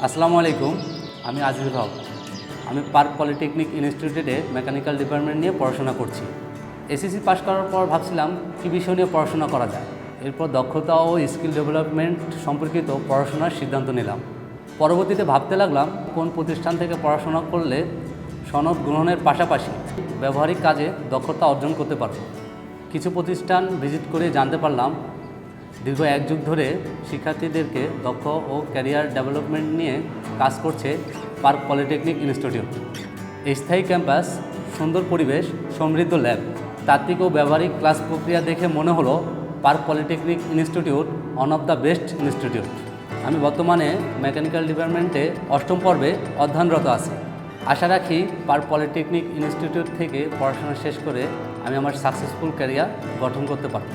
আসসালামু আলাইকুম, আমি আজিজুল হক। আমি পার্ক পলিটেকনিক ইনস্টিটিউটে মেকানিক্যাল ডিপার্টমেন্ট নিয়ে পড়াশোনা করছি। এসএসসি পাস করার পর ভাবছিলাম কী বিষয় নিয়ে পড়াশোনা করা যায়। এরপর দক্ষতা ও স্কিল ডেভেলপমেন্ট সম্পর্কিত পড়াশোনার সিদ্ধান্ত নিলাম। পরবর্তীতে ভাবতে লাগলাম কোন প্রতিষ্ঠান থেকে পড়াশোনা করলে সনদ গ্রহণের পাশাপাশি ব্যবহারিক কাজে দক্ষতা অর্জন করতে পারব। কিছু প্রতিষ্ঠান ভিজিট করে জানতে পারলাম দীর্ঘ এক যুগ ধরে শিক্ষার্থীদেরকে দক্ষ ও ক্যারিয়ার ডেভেলপমেন্ট নিয়ে কাজ করছে পার্ক পলিটেকনিক ইনস্টিটিউট। স্থায়ী ক্যাম্পাস, সুন্দর পরিবেশ, সমৃদ্ধ ল্যাব, তাত্ত্বিক ও ব্যবহারিক ক্লাস প্রক্রিয়া দেখে মনে হলো park polytechnic institute one of the best institute. আমি বর্তমানে মেকানিক্যাল ডিপার্টমেন্টে 8ম পর্বে অধ্যয়নরত আছি। আশা রাখি পার্ক পলিটেকনিক ইনস্টিটিউট থেকে পড়াশোনা শেষ করে আমি আমার সাকসেসফুল ক্যারিয়ার গঠন করতে পারব।